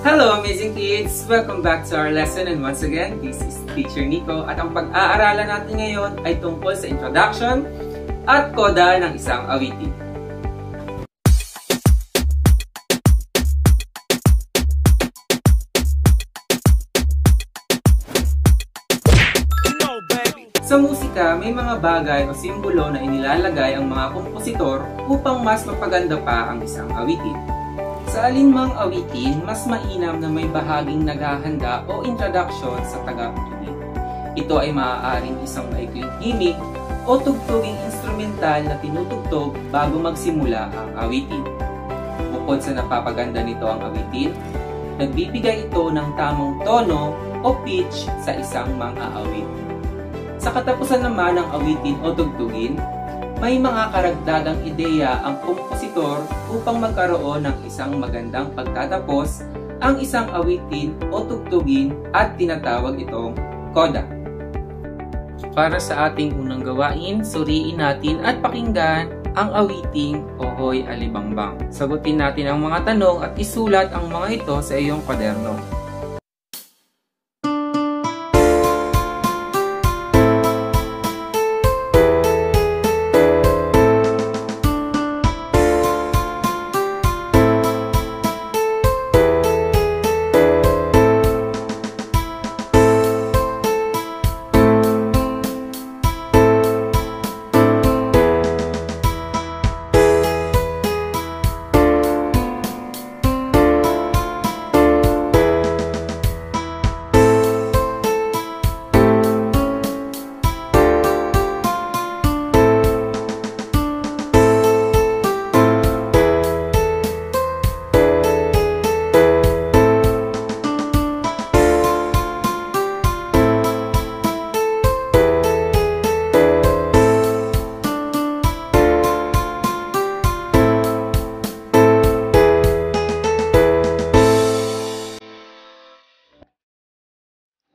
Hello amazing kids! Welcome back to our lesson and once again, this is Teacher Nico at ang pag-aaralan natin ngayon ay tungkol sa introduction at koda ng isang awitin. Sa musika, may mga bagay o simbolo na inilalagay ang mga kompositor upang mas mapaganda pa ang isang awitin. Sa alinmang awitin, mas mainam na may bahaging naghahanda o introduction sa tagapakinig. Ito ay maaaring isang maikling gimmick o tugtuging instrumental na tinutugtog bago magsimula ang awitin. Bukod sa napapaganda nito ang awitin, nagbibigay ito ng tamang tono o pitch sa isang mang-aawit. Sa katapusan naman ng awitin o tugtugin, may mga karagdagang ideya ang kompositor upang magkaroon ng isang magandang pagtatapos ang isang awitin o tugtugin at tinatawag itong koda. Para sa ating unang gawain, suriin natin at pakinggan ang awiting Ohoy Alibangbang. Sagutin natin ang mga tanong at isulat ang mga ito sa iyong kwaderno.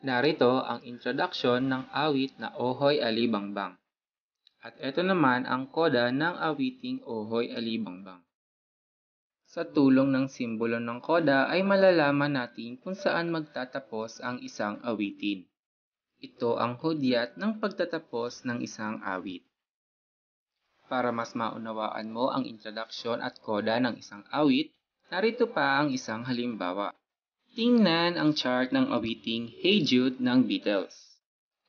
Narito ang introduction ng awit na Ohoy Alibangbang. At ito naman ang koda ng awiting Ohoy Alibangbang. Sa tulong ng simbolo ng koda ay malalaman natin kung saan magtatapos ang isang awitin. Ito ang hudyat ng pagtatapos ng isang awit. Para mas maunawaan mo ang introduction at koda ng isang awit, narito pa ang isang halimbawa. Tingnan ang chart ng awiting Hey Jude ng Beatles.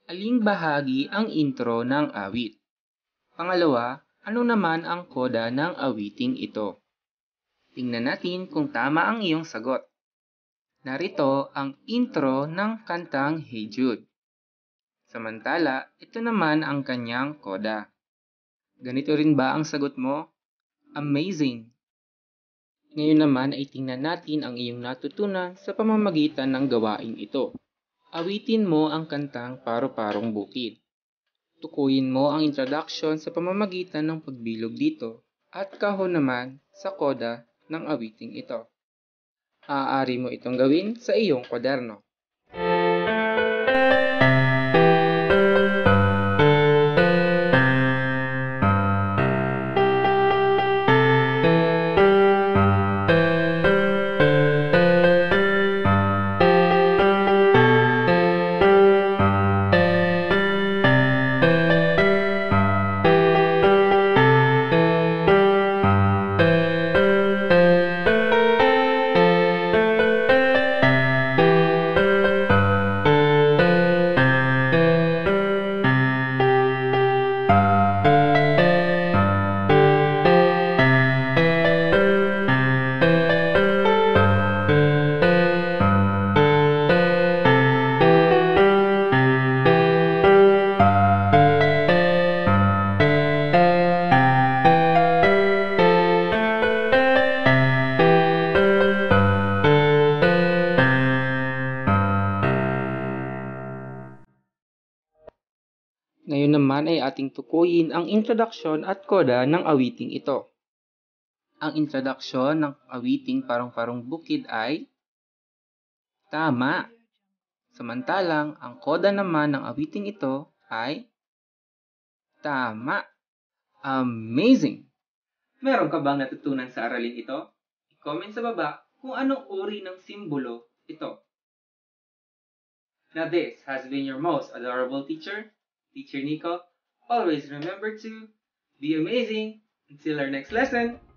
Aling bahagi ang intro ng awit? Pangalawa, ano naman ang koda ng awiting ito? Tingnan natin kung tama ang iyong sagot. Narito ang intro ng kantang Hey Jude. Samantala, ito naman ang kanyang koda. Ganito rin ba ang sagot mo? Amazing! Ngayon naman ay tingnan natin ang iyong natutunan sa pamamagitan ng gawaing ito. Awitin mo ang kantang Paro-Parong Bukid. Tukuyin mo ang introduction sa pamamagitan ng pagbilog dito at kahon naman sa koda ng awiting ito. Maaari mo itong gawin sa iyong kwaderno. Ngayon naman ay ating tukuyin ang introduction at koda ng awiting ito. Ang introduction ng awiting Parong-Parong Bukid ay tama. Samantalang ang koda naman ng awiting ito ay tama. Amazing! Meron ka bang natutunan sa aralin ito? I-comment sa baba kung anong uri ng simbolo ito. Now this has been your most adorable teacher, Teacher Nico. Always remember to be amazing. Until our next lesson!